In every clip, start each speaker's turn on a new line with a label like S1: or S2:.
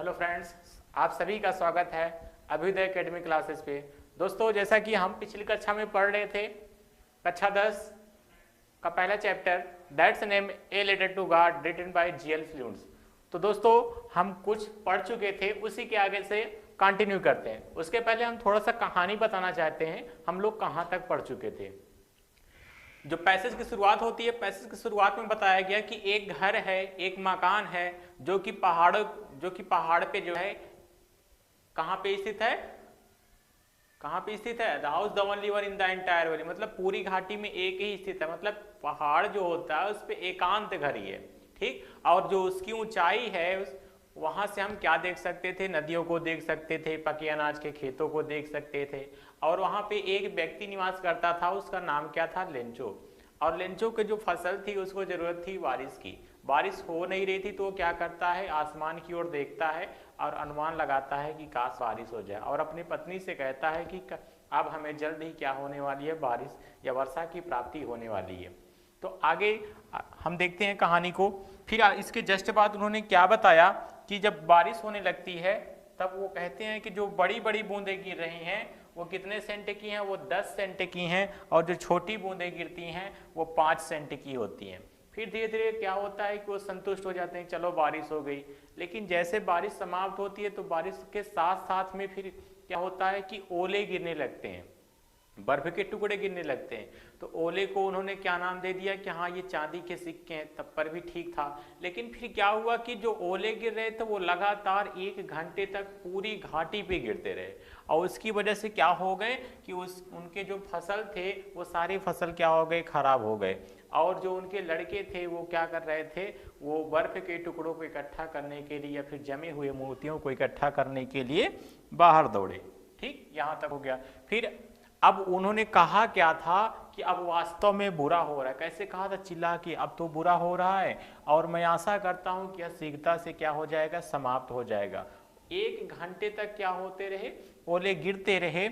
S1: Hello friends, आप सभी का स्वागत है अभ्युदय एकेडमी क्लासेस पे। दोस्तों, जैसा कि हम पिछली कक्षा में पढ़ रहे थे, कक्षा 10 का पहला chapter that's name a letter to God written by GL Fuentes. तो दोस्तों, हम कुछ पढ़ चुके थे, उसी के आगे से कंटिन्यू करते हैं। उसके पहले हम थोड़ा सा कहानी बताना चाहते हैं, हम लोग कहाँ तक पढ़ चुके थे। जो पैसेज की शुरुआत होती है, पैसेज की शुरुआत में बताया गया कि एक घर है, एक मकान है जो कि पहाड़ पे जो है, कहाँ पे स्थित है, कहाँ पे स्थित है, the house the only one in the entire valley, मतलब पूरी घाटी में एक ही स्थित है। मतलब पहाड़ जो होता है उस पे एकांत घर ही है, ठीक। और जो उसकी ऊंचाई है वहां से हम क्या देख सकते थे, नदियों को देख सकते थे, पके अनाज के खेतों को देख सकते थे। और वहां पे एक व्यक्ति निवास करता था, उसका नाम क्या था, लेंचो। और लेंचो के जो फसल थी उसको जरूरत थी बारिश की। बारिश हो नहीं रही थी तो वो क्या करता है, आसमान की ओर देखता है और अनुमान लगाता है कि काश बारिश हो जाए, और अपनी पत्नी से कहता है कि अब हमें जल्द ही क्या होने वाली है, बारिश या वर्षा की प्राप्ति होने वाली है। तो आगे हम देखते हैं कहानी को। फिर इसके जस्ट बाद उन्होंने क्या बताया कि जब बारिश होने लगती है तब वो कहते हैं कि जो बड़ी बड़ी बूंदें गिर रही हैं वो कितने सेंट की हैं, वो 10 सेंट की हैं, और जो छोटी बूंदें गिरती हैं वो 5 सेंट की होती हैं। फिर धीरे धीरे क्या होता है कि वो संतुष्ट हो जाते हैं, चलो बारिश हो गई। लेकिन जैसे बारिश समाप्त होती है तो बारिश के साथ साथ में फिर क्या होता है कि ओले गिरने लगते हैं, बर्फ के टुकड़े गिरने लगते हैं। तो ओले को उन्होंने क्या नाम दे दिया कि हाँ ये चांदी के सिक्के हैं, तब पर भी ठीक था। लेकिन फिर क्या हुआ कि जो ओले गिर रहे थे वो लगातार 1 घंटे तक पूरी घाटी पे गिरते रहे, और उसकी वजह से क्या हो गए कि उनके जो फसल थे वो सारी फसल क्या हो गए, खराब हो गए। और जो उनके लड़के थे वो क्या कर रहे थे, वो बर्फ के टुकड़ों को इकट्ठा करने के लिए या फिर जमे हुए मोतियों को इकट्ठा करने के लिए बाहर दौड़े। ठीक, यहाँ तक हो गया। फिर अब उन्होंने कहा क्या था कि अब वास्तव में बुरा हो रहा है। कैसे कहा था, चिल्ला के, अब तो बुरा हो रहा है और मैं आशा करता हूं कि यह शीघ्रता से क्या हो जाएगा, समाप्त हो जाएगा। 1 घंटे तक क्या होते रहे, ओले गिरते रहे।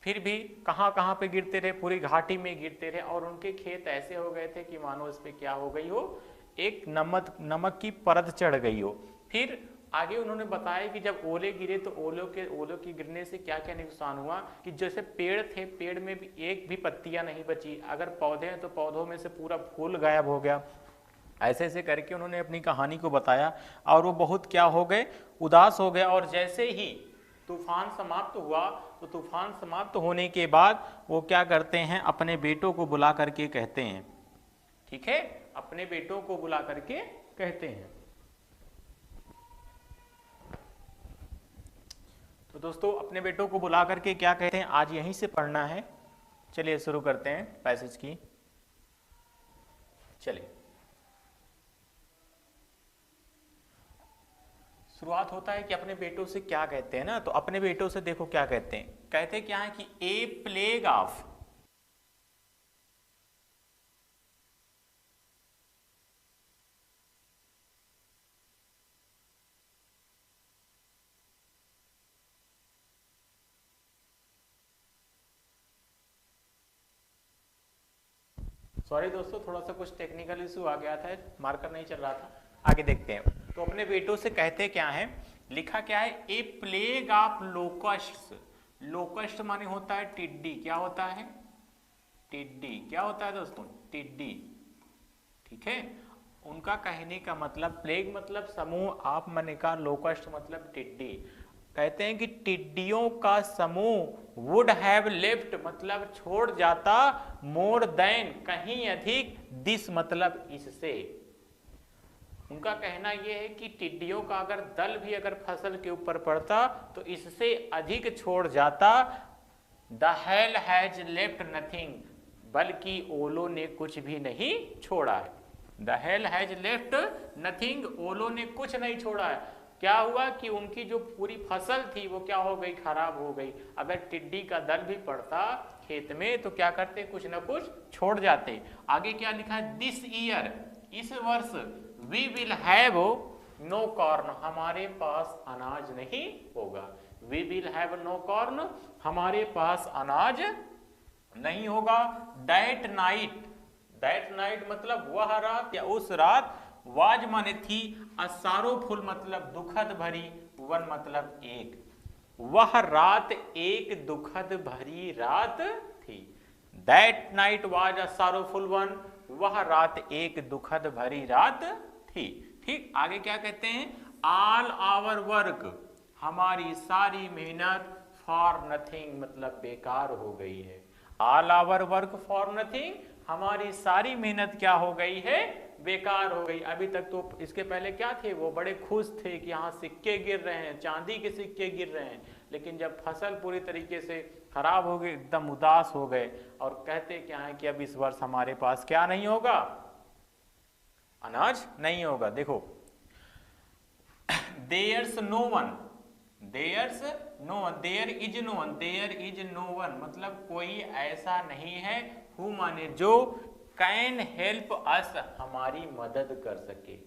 S1: फिर भी कहाँ कहाँ पे गिरते रहे, पूरी घाटी में गिरते रहे, और उनके खेत ऐसे हो गए थे कि मानो उस पर क्या हो गई हो, एक नमक की परत चढ़ गई हो। फिर आगे उन्होंने बताया कि जब ओले गिरे तो ओलों के गिरने से क्या क्या नुकसान हुआ, कि जैसे पेड़ थे, पेड़ में भी एक भी पत्तियां नहीं बची, अगर पौधे हैं तो पौधों में से पूरा फूल गायब हो गया। ऐसे ऐसे करके उन्होंने अपनी कहानी को बताया, और वो बहुत क्या हो गए, उदास हो गए। और जैसे ही तूफान समाप्त हुआ तो तूफान समाप्त होने के बाद वो क्या करते हैं, अपने बेटों को बुला करके कहते हैं, ठीक है, अपने बेटों को बुला करके कहते हैं। तो दोस्तों, अपने बेटों को बुला करके क्या कहते हैं, आज यहीं से पढ़ना है। चलिए शुरू करते हैं पैसेज की। चलिए, शुरुआत होता है कि अपने बेटों से क्या कहते हैं ना, तो अपने बेटों से देखो क्या कहते हैं। कहते क्या है कि ए प्लेग ऑफ, सॉरी दोस्तों, थोड़ा सा कुछ टेक्निकल इशू आ गया था, मार्कर नहीं चल रहा था। आगे देखते हैं। तो अपने बेटों से कहते क्या है, लिखा क्या है, ए प्लेग ऑफ लोकस्ट। लोकस्ट माने होता है टिड्डी। क्या होता है, टिड्डी। क्या होता है दोस्तों, टिड्डी, ठीक है। उनका कहने का मतलब, प्लेग मतलब समूह, आप माने का, लोकस्ट मतलब टिड्डी। कहते हैं कि टिड्डियों का समूह वुड हैव लेफ्ट मतलब छोड़ जाता, मोर देन कहीं अधिक, दिस मतलब इससे। उनका कहना यह है कि टिड्डियों का अगर दल भी अगर फसल के ऊपर पड़ता तो इससे अधिक छोड़ जाता। The hail has left nothing, बल्कि ओलों ने कुछ भी नहीं छोड़ा है। The hail has left nothing, ओलों ने कुछ नहीं छोड़ा है। क्या हुआ कि उनकी जो पूरी फसल थी वो क्या हो गई, खराब हो गई। अगर टिड्डी का दल भी पड़ता खेत में तो क्या करते, कुछ ना कुछ छोड़ जाते। आगे क्या लिखा है, दिस ईयर, इस वर्ष, we will have no corn, हमारे पास अनाज नहीं होगा। We will have no corn, हमारे पास अनाज नहीं होगा। दैट नाइट, दैट नाइट मतलब वह रात या उस रात, वाज माने थी, अ सारोफुल मतलब दुखद भरी, वन मतलब एक। वह रात एक दुखद भरी रात थी। That night was a sorrowful one, वह रात एक दुखद भरी रात थी। ठीक, आगे क्या कहते हैं, ऑल आवर वर्क, हमारी सारी मेहनत, फॉर नथिंग मतलब बेकार हो गई है। All our work for nothing, हमारी सारी मेहनत क्या हो गई है, बेकार हो गई। अभी तक तो इसके पहले क्या थे, वो बड़े खुश थे कि यहाँ सिक्के गिर रहे हैं, चांदी के सिक्के गिर रहे हैं, लेकिन जब फसल पूरी तरीके से खराब हो गई, एकदम उदास हो गए और कहते क्या है कि अब इस वर्ष हमारे पास क्या नहीं होगा, अनाज नहीं होगा। देखो, there's no one, there's no one, there is no one, there is no one मतलब कोई ऐसा नहीं है, हु माने जो, कैन हेल्प अस हमारी मदद कर सके।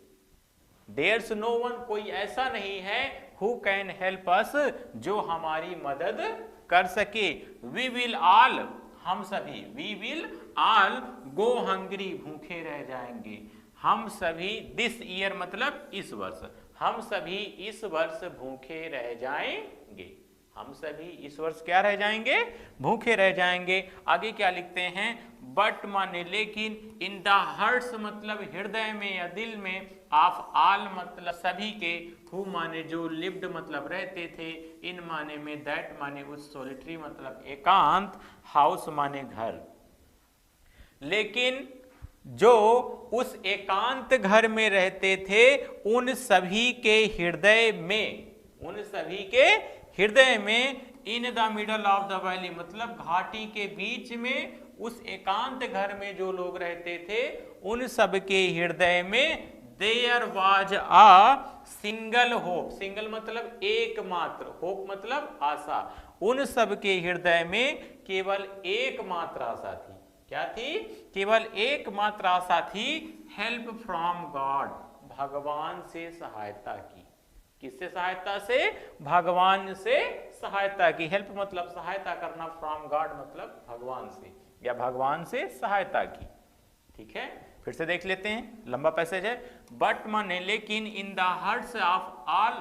S1: देयर्स नो वन कोई ऐसा नहीं है, हु कैन हेल्प अस जो हमारी मदद कर सके। वी विल ऑल हम सभी, we will all go hungry भूखे रह जाएंगे। हम सभी, दिस ईयर मतलब इस वर्ष, हम सभी इस वर्ष भूखे रह जाएंगे। हम सभी इस वर्ष क्या रह जाएंगे, भूखे रह जाएंगे। आगे क्या लिखते हैं, बट माने लेकिन, इन द हार्ट्स मतलब हृदय में या दिल में, ऑफ ऑल मतलब सभी के, हु माने जो, लिव्ड मतलब रहते थे, इन माने में, दैट माने उस, सोलिटरी मतलब एकांत, हाउस माने घर। लेकिन जो उस एकांत घर में रहते थे, उन सभी के हृदय में, उन सभी के हृदय में, इन the middle of the valley मतलब घाटी के बीच में, उस एकांत घर में जो लोग रहते थे, उन सब के हृदय में, there was a single hope, single मतलब एकमात्र, होप मतलब आशा, उन सब के हृदय में केवल एकमात्र आशा थी। क्या थी, केवल एकमात्र आशा थी, हेल्प फ्रॉम गॉड, भगवान से सहायता की। किससे सहायता से, भगवान से सहायता की। हेल्प मतलब सहायता करना, फ्रॉम गॉड मतलब भगवान से, या भगवान से सहायता की। ठीक है, फिर से देख लेते हैं, लंबा पैसेज है। बट माने लेकिन, in the hearts of all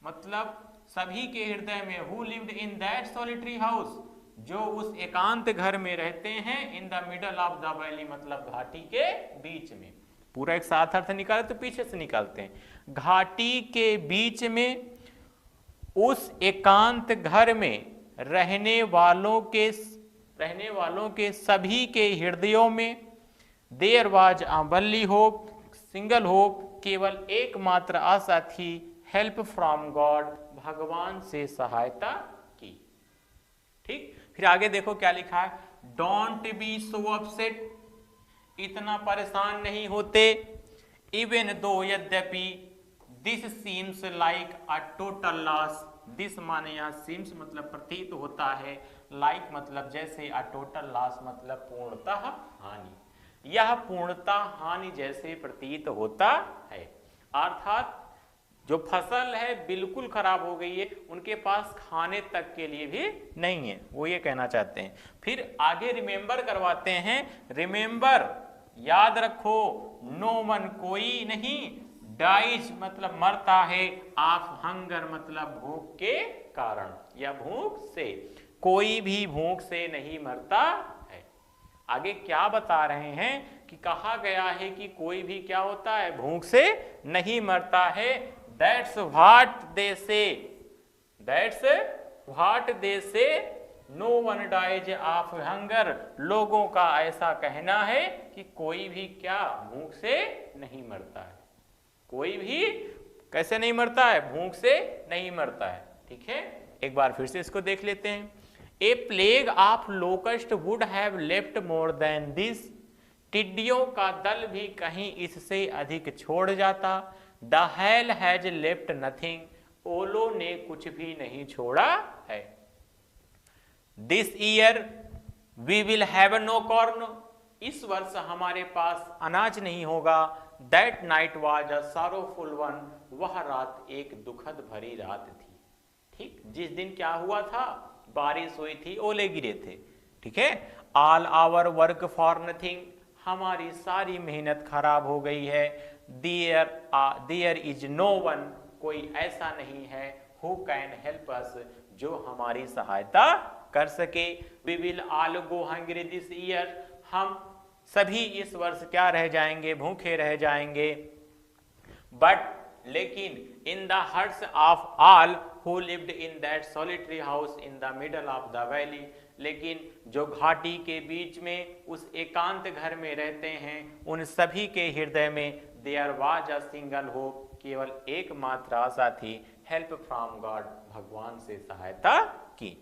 S1: मतलब सभी के हृदय में, who lived in that solitary house जो उस एकांत घर में रहते हैं, इन the middle of the valley मतलब घाटी के बीच में। पूरा एक साथ अर्थ निकाले तो पीछे से निकालते हैं। घाटी के बीच में, उस एकांत घर में रहने वालों के सभी के हृदयों में, there was a only hope, single hope केवल एकमात्र आशा थी, हेल्प फ्रॉम गॉड भगवान से सहायता की। ठीक, फिर आगे देखो क्या लिखा है, डोंट बी सो अपसेट, इतना परेशान नहीं होते, इवन दो यद्यपि, this seems like a total loss, this माने यहाँ सीम्स मतलब प्रतीत होता है, लाइक मतलब जैसे, अ टोटल लॉस मतलब पूर्णतः हानि, यह पूर्णतः हानि जैसे प्रतीत होता है। अर्थात जो फसल है बिल्कुल खराब हो गई है, उनके पास खाने तक के लिए भी नहीं है, वो ये कहना चाहते हैं। फिर आगे रिमेंबर करवाते हैं, रिमेंबर याद रखो, नो वन कोई नहीं, डाइज मतलब मरता है, ऑफ हंगर मतलब भूख के कारण या भूख से, कोई भी भूख से नहीं मरता है। आगे क्या बता रहे हैं कि कहा गया है कि कोई भी क्या होता है, भूख से नहीं मरता है। That's what they say. That's what they say. No one dies of hunger. लोगों का ऐसा कहना है कि कोई भी क्या भूख से नहीं मरता है, कोई भी कैसे नहीं मरता है, भूख से नहीं मरता है। ठीक है, एक बार फिर से इसको देख लेते हैं। A plague of locust would have left more than this, टिड्डियों का दल भी कहीं इससे अधिक छोड़ जाता। The hail has left nothing, ओलो ने कुछ भी नहीं छोड़ा है। This year we will have no corn, इस वर्ष हमारे पास अनाज नहीं होगा। That night was a sorrowful one, वह रात एक दुखद भरी रात थी। ठीक, जिस दिन क्या हुआ था, बारिश हुई थी, ओले गिरे थे। ठीक है, all our work for nothing, हमारी सारी मेहनत खराब हो गई है। देयर इज नो वन, कोई ऐसा नहीं है, हु कैन हेल्प अस, जो हमारी सहायता कर सके। We will all go hungry this year, हम सभी इस वर्ष क्या रह जाएंगे, भूखे रह जाएंगे। बट लेकिन in the hearts of all who lived in that solitary house in the middle of the valley, लेकिन जो घाटी के बीच में उस एकांत घर में रहते हैं, उन सभी के हृदय में there was a single hope, केवल एकमात्र आशा थी, हेल्प फ्रॉम गॉड, भगवान से सहायता की।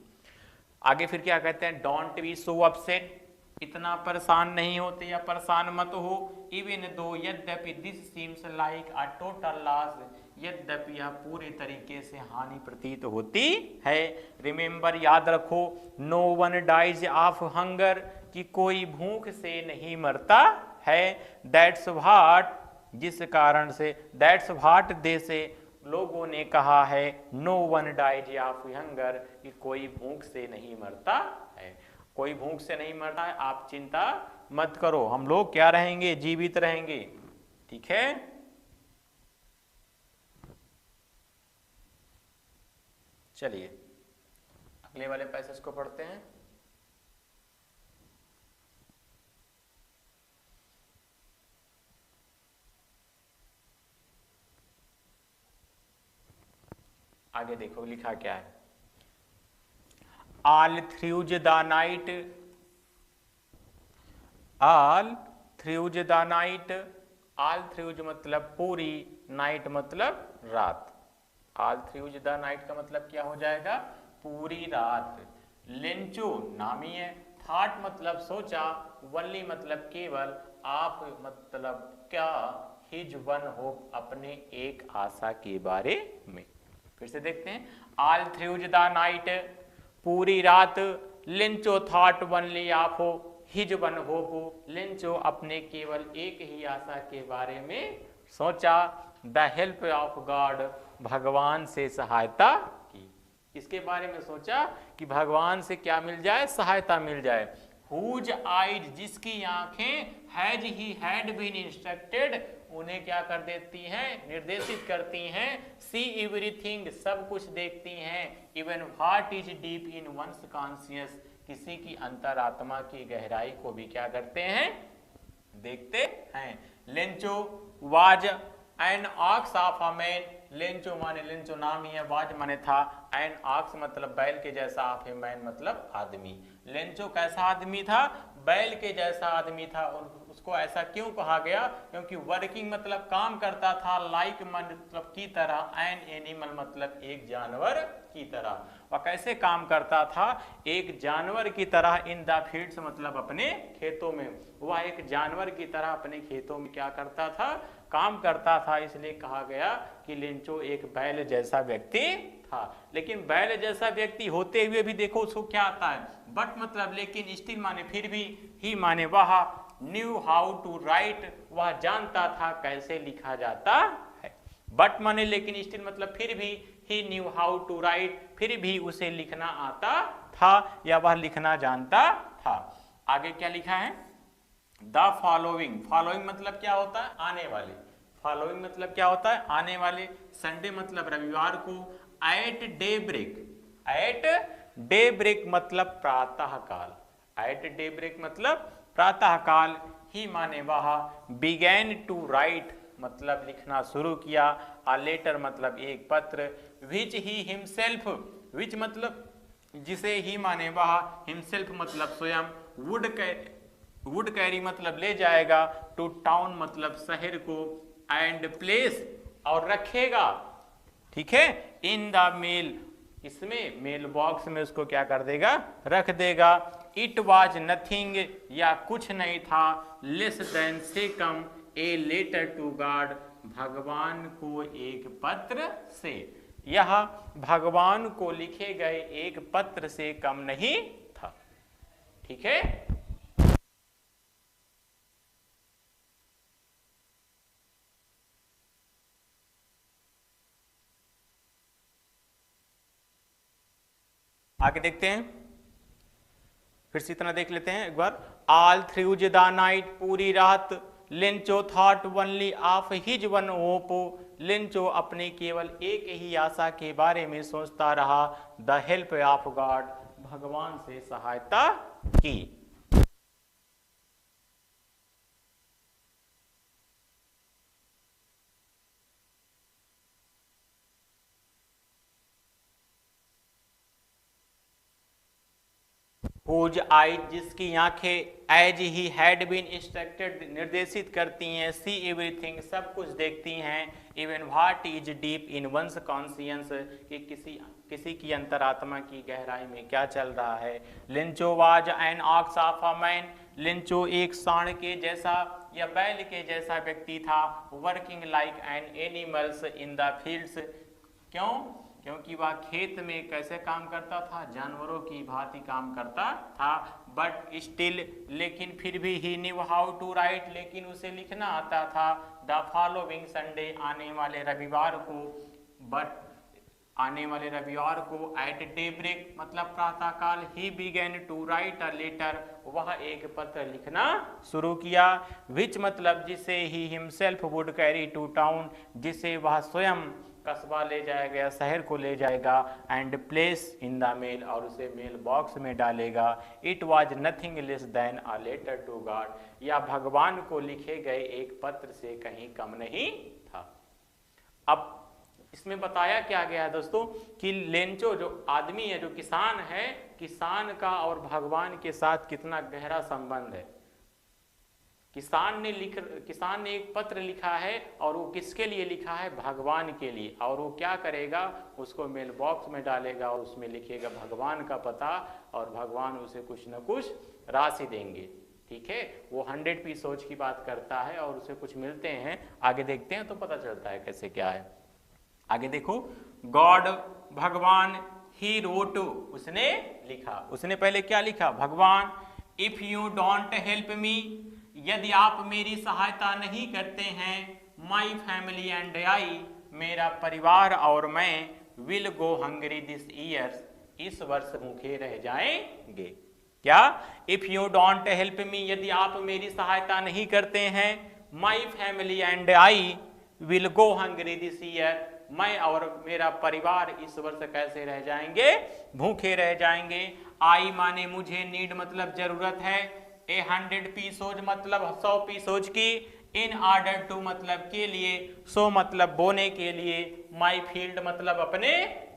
S1: आगे फिर क्या कहते हैं, डोंट बी सो अपसेट, इतना परेशान नहीं होते या परेशान मत हो। इवन दो यद्यपि this seems like a total loss, यद्यपि यह पूरी तरीके से हानि प्रतीत होती है। रिमेंबर, याद रखो, no one dies of hunger, कि कोई भूख से नहीं मरता है। दैट्स व्हाट, जिस कारण से, दैट्स व्हाट दे से, लोगों ने कहा है, no one dies of hunger, कि कोई भूख से नहीं मरता है। कोई भूख से नहीं मरता है, आप चिंता मत करो, हम लोग क्या रहेंगे, जीवित रहेंगे। ठीक है, चलिए अगले वाले पैसेज को पढ़ते हैं। आगे देखो लिखा क्या है, all throughs the night, all throughs the night, all throughs मतलब पूरी, नाइट मतलब रात। ऑल थ्रूज द नाइट का मतलब क्या हो जाएगा, पूरी रात। लेंचो नामी है, थॉट मतलब सोचा, वनली मतलब केवल, आप मतलब क्या, हिज वन होप अपने एक आशा के बारे में। फिर से देखते हैं, ऑल थ्रूज द नाइट पूरी रात, लेंचो थॉट वनली आप हो, हिज वन होप लेंचो अपने केवल एक ही आशा के बारे में सोचा, द हेल्प ऑफ गॉड भगवान से सहायता की। इसके बारे में सोचा कि भगवान से क्या मिल जाए, सहायता मिल जाए। हुज आइज जिसकी आंखें, as he had been instructed उन्हें क्या कर देती हैं, निर्देशित करती हैं। सी एवरीथिंग सब कुछ देखती हैं। Even what is deep in one's conscious किसी की अंतरात्मा की गहराई को भी क्या करते हैं, देखते हैं। Lencho was an ox of a man, Lencho माने लेंचो नाम ही है, वाज माने था, एन ऑक्स मतलब बैल के जैसा, ऑफ ए मैन मतलब आदमी। लेंचो कैसा आदमी था, बैल के जैसा आदमी था। उसको ऐसा क्यों कहा गया, क्योंकि वर्किंग मतलब काम करता था, लाइक मतलब की तरह, एन एनिमल मतलब एक जानवर की तरह। वह कैसे काम करता था, एक जानवर की तरह, इन द फील्ड्स मतलब अपने खेतों में। वह एक जानवर की तरह अपने खेतों में क्या करता था, काम करता था। इसलिए कहा गया कि लेंचो एक बैल जैसा व्यक्ति था। लेकिन बैल जैसा व्यक्ति होते हुए भी देखो उसको क्या आता है, बट मतलब लेकिन, स्टिल माने फिर भी, ही माने वह, न्यू हाउ टू राइट वह जानता था कैसे लिखा जाता है। बट माने लेकिन, स्टिल मतलब फिर भी, ही न्यू हाउ टू राइट फिर भी उसे लिखना आता था या वह लिखना जानता था। आगे क्या लिखा है, द फॉलोइंग, फॉलोइंग मतलब क्या होता है, आने वाले। फॉलोइंग मतलब क्या होता है, आने वाले। संडे मतलब रविवार को। At daybreak, at daybreak मतलब प्रातः काल, एट डे ब्रेक मतलब प्रातः काल। ही माने वह, बिगैन टू राइट मतलब लिखना शुरू किया, आ लेटर मतलब एक पत्र, विच ही हिमसेल्फ, विच मतलब जिसे, ही माने वह, हिमसेल्फ मतलब स्वयं, वुड कैरी मतलब ले जाएगा, टू टाउन मतलब शहर को, एंड प्लेस और रखेगा, ठीक है, इन द मेल इसमें मेल बॉक्स में उसको क्या कर देगा, रख देगा। इट वॉज नथिंग या कुछ नहीं था, लेस देन से कम, ए लेटर टू गॉड भगवान को एक पत्र से, यह भगवान को लिखे गए एक पत्र से कम नहीं था। ठीक है, आगे देखते हैं, फिर से इतना देख लेते हैं एक बार। ऑल थ्रूज द नाइट पूरी रात, लिंचो thought only of his one hope, लिंचो अपने केवल एक ही आशा के बारे में सोचता रहा, द हेल्प ऑफ गॉड, भगवान से सहायता की। whose eyes, जिसकी आंखें, as he had been instructed, निर्देशित करती हैं, सी एवरीथिंग, सब कुछ देखती हैं, even what is deep in one's conscience, कि किसी की अंतरात्मा की गहराई में क्या चल रहा है। लिंचो was an ox of a man, लिंचो एक सांड के जैसा या बैल के जैसा व्यक्ति था, working like N animals in the fields, क्यों? क्योंकि वह खेत में कैसे काम करता था, जानवरों की भांति काम करता था। बट स्टिल, लेकिन फिर भी, ही न्यू हाउ टू राइट, लेकिन उसे लिखना आता था, द फॉलोइंग संडे, आने वाले रविवार को, बट आने वाले रविवार को, एट डेब्रेक मतलब प्रातःकाल, he began to write a letter, वह एक पत्र लिखना शुरू किया, विच मतलब जिसे he himself would carry to town, जिसे वह स्वयं कस्बा ले जाएगा, शहर को ले जाएगा, and place in the mail, और उसे मेल बॉक्स में डालेगा। It was nothing less than a letter to God, या भगवान को लिखे गए एक पत्र से कहीं कम नहीं था। अब इसमें बताया क्या गया है दोस्तों कि लेंचो जो आदमी है, जो किसान है, किसान का और भगवान के साथ कितना गहरा संबंध है। किसान ने एक पत्र लिखा है, और वो किसके लिए लिखा है? भगवान के लिए। और वो क्या करेगा? उसको मेल बॉक्स में डालेगा और उसमें लिखेगा भगवान का पता, और भगवान उसे कुछ न कुछ राशि देंगे। ठीक है, वो 100 पीसोज की बात करता है और उसे कुछ मिलते हैं। आगे देखते हैं तो पता चलता है कैसे क्या है। आगे देखो, गॉड भगवान, ही रोट उसने लिखा। उसने पहले क्या लिखा? भगवान, if you don't help me, यदि आप मेरी सहायता नहीं करते हैं, माई फैमिली एंड आई, मेरा परिवार और मैं, will go hungry this year, इस वर्ष भूखे रह जाएंगे। क्या? If you don't help me, यदि आप मेरी सहायता नहीं करते हैं, माई family and I will go hungry this year, मैं और मेरा परिवार इस वर्ष कैसे रह जाएंगे? भूखे रह जाएंगे। आई माने मुझे, नीड मतलब जरूरत है, 100 पीसोज मतलब 100 पीसोज की, इन ऑर्डर टू मतलब के लिए, सो मतलब बोने के लिए, माई फील्ड मतलब अपने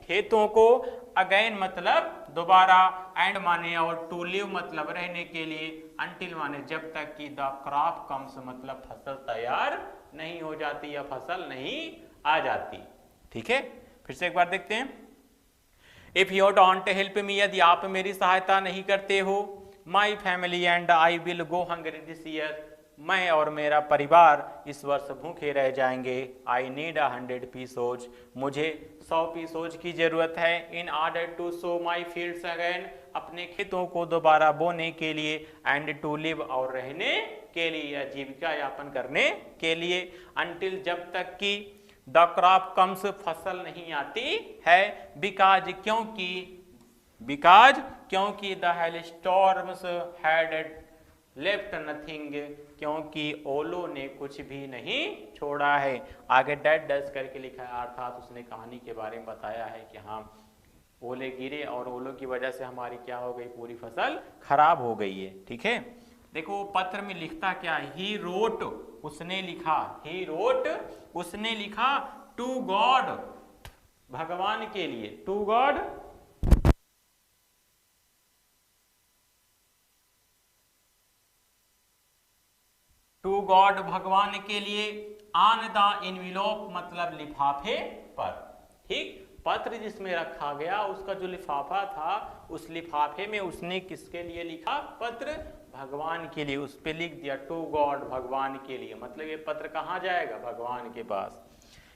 S1: खेतों को, अगेन मतलब दोबारा, एंड माने और टू लिव मतलब रहने के लिए, अंटिल माने जब तक कि द क्रॉप कम्स मतलब फसल तैयार नहीं हो जाती या फसल नहीं आ जाती। ठीक है, फिर से एक बार देखते हैं। If you don't help me, यदि आप मेरी सहायता नहीं करते हो, my family and I will go hungry this year, मैं और मेरा परिवार इस वर्ष भूखे रह जाएंगे। आई नीड 100 पीसोज, मुझे 100 पीसोज की जरूरत है, in order to sow my fields again, अपने खेतों को दोबारा बोने के लिए, एंड टू लिव और रहने के लिए या जीविका यापन करने के लिए, अंटिल जब तक कि द क्रॉप कम्स फसल नहीं आती है, बिकॉज क्योंकि द हेलस्टॉर्म्स हैड लेफ्ट नथिंग, क्योंकि ओलो ने कुछ भी नहीं छोड़ा है। आगे डेड डस करके लिखा है, अर्थात उसने कहानी के बारे में बताया है कि हाँ ओले गिरे और ओलो की वजह से हमारी क्या हो गई, पूरी फसल खराब हो गई है। ठीक है, देखो पत्र में लिखता क्या है, ही रोट उसने लिखा, ही रोट उसने लिखा, टू गॉड भगवान के लिए, टू गॉड भगवान के लिए, ऑन द इनविलोप मतलब लिफाफे पर। ठीक, पत्र जिसमें रखा गया उसका जो लिफाफा था, उस लिफाफे में उसने किसके लिए लिखा? पत्र भगवान के लिए। उस पे लिख दिया टू गॉड भगवान के लिए, मतलब ये पत्र कहाँ जाएगा? भगवान के पास।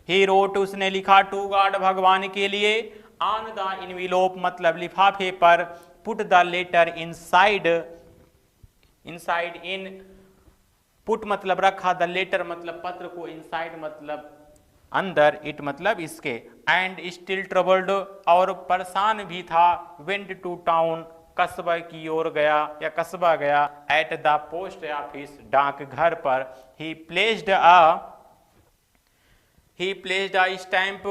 S1: ही रोट उसने लिखा, टू गॉड भगवान के लिए, ऑन द इनविलोप मतलब लिफाफे पर, put the letter inside, in put मतलब रखा, द लेटर मतलब पत्र को, इनसाइड मतलब अंदर, इट मतलब इसके, एंड स्टिल ट्रबल्ड और परेशान भी था, वेंट टू टाउन कस्बा की ओर गया या कस्बा गया। एट द पोस्ट ऑफिस, डाकघर पर। He placed a stamp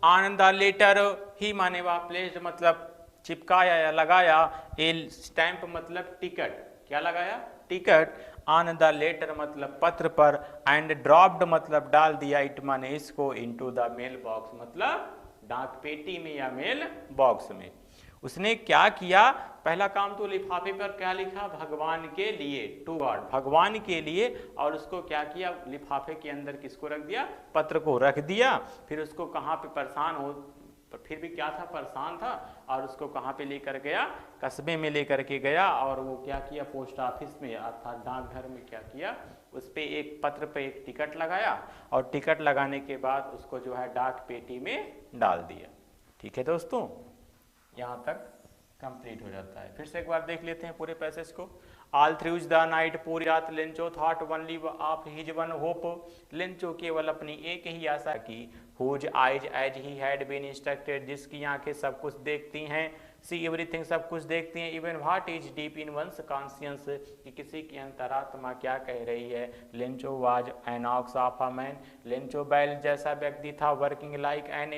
S1: on the letter. He माने वह प्लेस्ड मतलब चिपकाया या लगाया, ए स्टैंप मतलब टिकट, क्या लगाया, टिकट, ऑन द लेटर मतलब पत्र पर, एंड ड्रॉप्ड मतलब डाल दिया, इट माने इसको, इनटू द मेल बॉक्स मतलब डाक पेटी में या मेल बॉक्स में। उसने क्या किया, पहला काम तो लिफाफे पर क्या लिखा, भगवान के लिए, टू गॉड, भगवान के लिए, और उसको क्या किया, लिफाफे के अंदर किसको रख दिया, पत्र को रख दिया। फिर उसको कहाँ पे परेशान हो, फिर भी क्या था, परेशान था, और उसको कहाँ पे लेकर गया, कस्बे में लेकर के गया, और वो क्या किया, पोस्ट ऑफिस में अर्थात डाकघर में क्या किया, उस पे एक पत्र पे एक टिकट लगाया, और टिकट लगाने के बाद उसको जो है डाक पेटी में डाल दिया। ठीक है दोस्तों, यहाँ तक कंप्लीट हो जाता है। फिर से एक बार देख लेते हैं पूरे पैसेज को। ऑल थ्रू द नाइट, पूरी रात Lencho thought only of his one hope, Lencho केवल अपनी एक ही आशा की, whose eyes as he had been instructed, जिसकी आंखें सब कुछ देखती हैं, सी एवरीथिंग सब कुछ देखती हैं, even what is deep in one's conscience, कि किसी की अंतरात्मा क्या कह रही है। Lencho was an ox of a man, Lencho बैल जैसा व्यक्ति था, working like an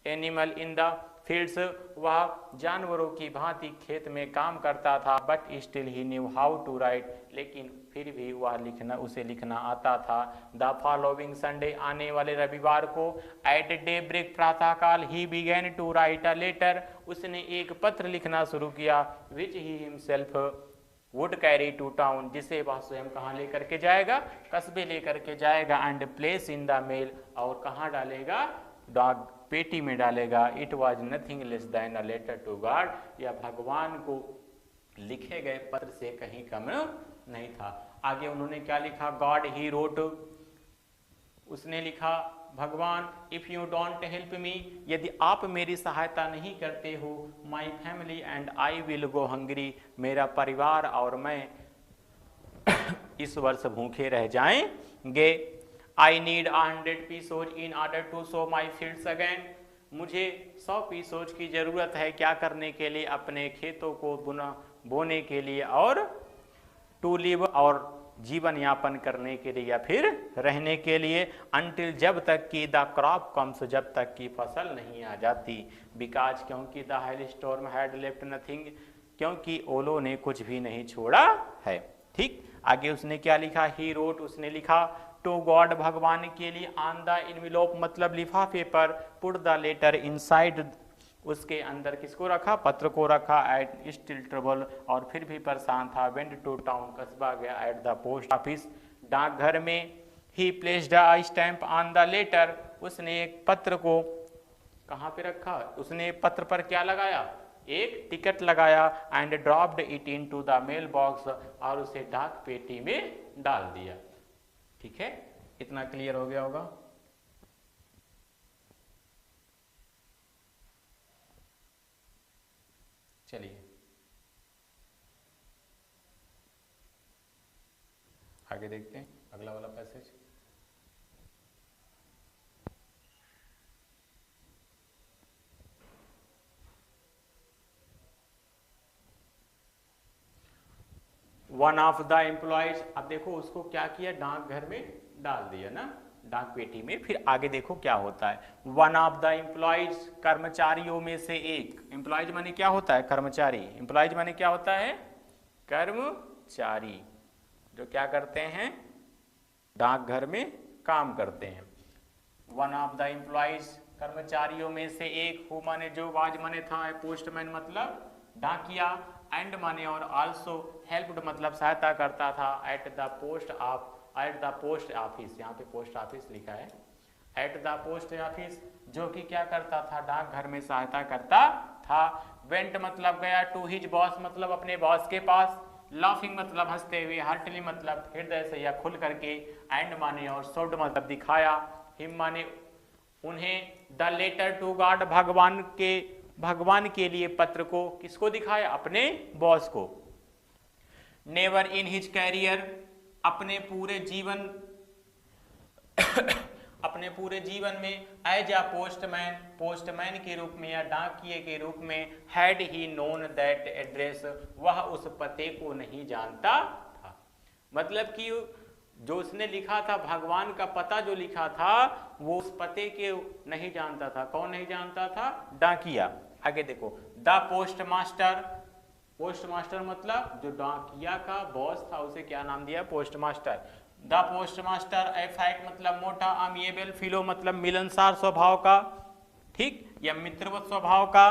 S1: animal in the fields, वह जानवरों की भांति खेत में काम करता था, but still he knew how to write, लेकिन फिर भी वह उसे लिखना आता था। द फॉलोइंग संडे, आने वाले रविवार को, एट डे ब्रेक प्रातः काल, he began to write a letter, उसने एक पत्र लिखना शुरू किया, which he himself would carry to town, जिसे वह स्वयं कहाँ लेकर के जाएगा, कस्बे लेकर के जाएगा, and place in the mail, और कहाँ डालेगा, डाक पेटी में डालेगा। It was nothing less than a letter to God, या भगवान को लिखे गए पत्र से कहीं कम नहीं था। आगे उन्होंने क्या लिखा, गॉड ही रोट, उसने लिखा, भगवान, if you don't help me, यदि आप मेरी सहायता नहीं करते हो, my family and I will go hungry, मेरा परिवार और मैं इस वर्ष भूखे रह जाएंगे। I need 100 pesos in order to sow my fields again, मुझे 100 पीसोज की जरूरत है, क्या करने के लिए, अपने खेतों को बोने के लिए, और टू लिव, और जीवन यापन करने के लिए या फिर रहने के लिए, अंटिल, जब तक कि द क्रॉप कम्स, जब तक कि फसल नहीं आ जाती, बिकॉज, क्योंकि the hell storm had left nothing, क्योंकि ओलो ने कुछ भी नहीं छोड़ा है। ठीक, आगे उसने क्या लिखा, ही रोट, उसने लिखा, टू गॉड, भगवान के लिए, ऑन द इनवेलोप मतलब लिफाफे पर, पुट द लेटर इनसाइड, उसके अंदर किसको रखा, पत्र को रखा, एट स्टिल ट्रबल, और फिर भी परेशान था, वेंट टू टाउन, कस्बा गया, एट द पोस्ट ऑफिस, डाकघर में, he placed a stamp on the letter, उसने एक पत्र को कहाँ पे रखा, उसने पत्र पर क्या लगाया, एक टिकट लगाया, and dropped it into the mail box, और उसे डाक पेटी में डाल दिया। ठीक है, इतना क्लियर हो गया होगा। चलिए आगे देखते हैं अगला वाला passage. One of the employees, अब देखो उसको क्या किया, डाकघर में डाल दिया ना, डाक पेटी में। फिर आगे देखो क्या होता है, वन ऑफ द एम्प्लॉयज, कर्मचारियों में से एक, एम्प्लॉयज माने क्या होता है, कर्मचारी, एम्प्लॉयज माने क्या होता है, कर्मचारी, जो क्या करते हैं, डाकघर में काम करते हैं। वन ऑफ द एम्प्लॉयज, कर्मचारियों में से एक, हु माने जो, वाज माने था, पोस्टमैन मतलब डाकिया, एंड माने और, आल्सो हेल्प्ड मतलब सहायता करता था, एट द पोस्ट ऑफिस, यहाँ पे पोस्ट ऑफिस लिखा है, एट द पोस्ट ऑफिस, जो कि क्या करता था, डाकघर में सहायता करता था। वेंट मतलब गया, टू हिज बॉस मतलब अपने बॉस के पास, लाफिंग मतलब हंसते हुए, हार्टली मतलब हृदय से या खुल करके, एंड माने और, शोड मतलब दिखाया, हिम माने उन्हें, द लेटर टू गॉड, भगवान के लिए पत्र को, किसको दिखाया, अपने बॉस को। नेवर इन हिज कैरियर, अपने पूरे जीवन अपने पूरे जीवन में एज अ पोस्टमैन, पोस्टमैन के रूप में या डाकिये के रूप में, had he known that address, वह उस पते को नहीं जानता था। मतलब कि जो उसने लिखा था, भगवान का पता जो लिखा था, वो उस पते के नहीं जानता था। कौन नहीं जानता था? डाकिया। आगे देखो, द पोस्टमास्टर, पोस्टमास्टर मतलब जो डाकिया का बॉस था उसे क्या नाम दिया? पोस्टमास्टर। द पोस्टमास्टर एफैक्ट मतलब मोटा, अमिएबल, फिलो मतलब मिलनसार स्वभाव का, ठीक, या मित्रवत स्वभाव का।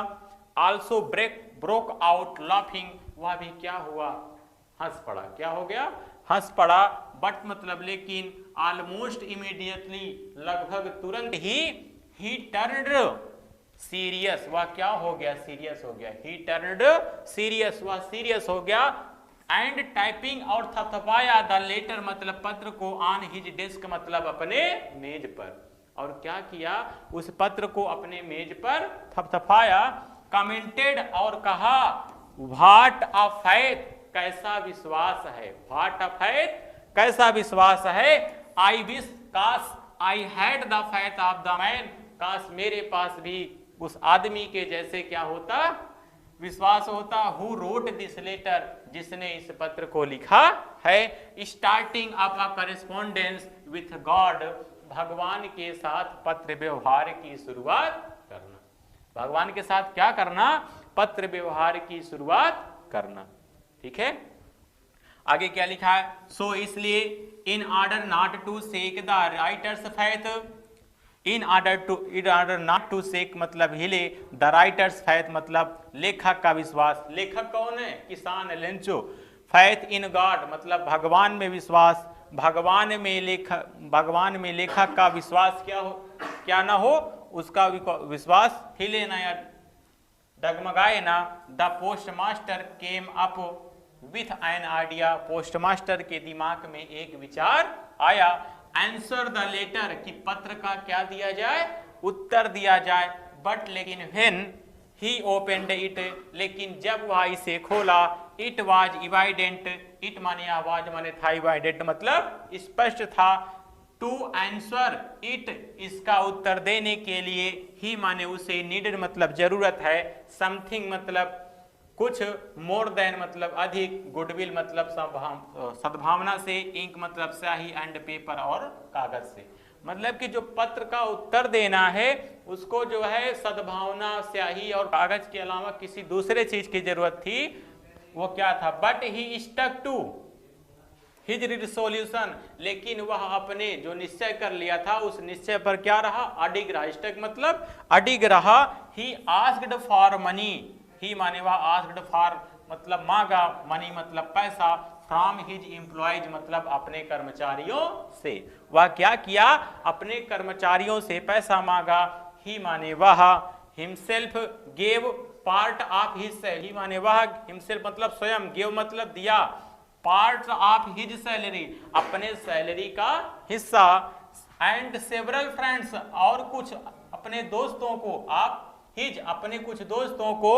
S1: आल्सो ब्रोक आउट लाफिंग, वह भी क्या हुआ? हंस पड़ा। क्या हो गया? हंस पड़ा। बट मतलब लेकिन, ऑलमोस्ट इमीडिएटली लगभग तुरंत ही टर्न्ड सीरियस, वह क्या हो गया? सीरियस हो गया। ही टर्न्ड सीरियस, वह सीरियस हो गया। एंड टाइपिंग और थपथपाया द लेटर मतलब पत्र को, ऑन हिज डेस्क मतलब अपने मेज पर। और क्या किया? उस पत्र को अपने मेज पर थपथपाया। कमेंटेड और कहा, व्हाट अ फेथ, कैसा विश्वास है। व्हाट अ फेथ, कैसा विश्वास है। आई विश, काश, I had the faith of the man, काश मेरे पास भी उस आदमी के जैसे क्या होता? विश्वास होता। हु रोट दिस लेटर, जिसने इस पत्र को लिखा है। Starting up a correspondence with God, भगवान के साथ पत्र व्यवहार की शुरुआत करना। भगवान के साथ क्या करना? पत्र व्यवहार की शुरुआत करना। ठीक है, आगे क्या लिखा है? सो इसलिए, in order not to shake the writer's faith, in order not to shake मतलब हिले, द राइटर्स फेथ मतलब लेखक का विश्वास। लेखक कौन है? किसान लेंचो। फेथ इन गॉड मतलब भगवान में विश्वास। भगवान में लेखक का विश्वास क्या ना हो, उसका विश्वास हिले ना या डगमगाए ना। The postmaster came up with an idea, postmaster के दिमाग में एक विचार आया। आंसर द लेटर, कि पत्र का क्या दिया जाए? उत्तर दिया जाए। बट लेकिन व्हेन ही ओपनड इट, लेकिन जब वह इसे खोला, इट वाज इवाइडेंट, इट माने आवाज माने था, इवाइडेंट मतलब स्पष्ट था। टू आंसर इट, इसका उत्तर देने के लिए, ही माने उसे, नीडेड मतलब जरूरत है, समथिंग मतलब कुछ, मोर देन मतलब अधिक, गुडविल मतलब सद्भावना से, इंक मतलब स्याही, एंड पेपर और कागज से। मतलब कि जो पत्र का उत्तर देना है उसको जो है सद्भावना, स्याही और कागज के अलावा किसी दूसरे चीज की जरूरत थी। वो क्या था? But he stuck to his resolution, लेकिन वह अपने जो निश्चय कर लिया था उस निश्चय पर क्या रहा? अडिग रहा। स्टक मतलब अडिग रहा। ही आस्क्ड फॉर मनी, ही माने वह आस्क्ड फॉर मतलब मांगा, मनी मतलब पैसा, फ्रॉम हिज एम्प्लॉयज मतलब अपने कर्मचारियों से। वह क्या किया? अपने कर्मचारियों से पैसा मांगा। ही माने वह, himself gave part of his salary, माने वह हिमसेल्फ मतलब स्वयं, गेव मतलब दिया, पार्ट ऑफ हिज सैलरी अपने सैलरी का हिस्सा, एंड सेवरल फ्रेंड्स और कुछ अपने दोस्तों को, आप हिज अपने कुछ दोस्तों को,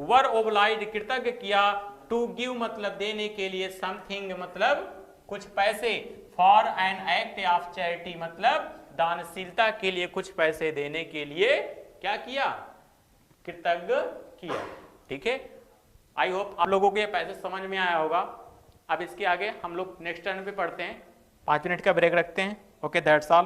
S1: वर ओब्लाइज्ड कृतज्ञ किया, टू गिव मतलब देने के लिए, समथिंग मतलब कुछ पैसे, for an act of charity मतलब दानशीलता के लिए कुछ पैसे देने के लिए क्या किया? कृतज्ञ किया। ठीक है, आई होप आप लोगों को ये पैसे समझ में आया होगा। अब इसके आगे हम लोग नेक्स्ट टर्न पे पढ़ते हैं। 5 मिनट का ब्रेक रखते हैं। Okay, that's all.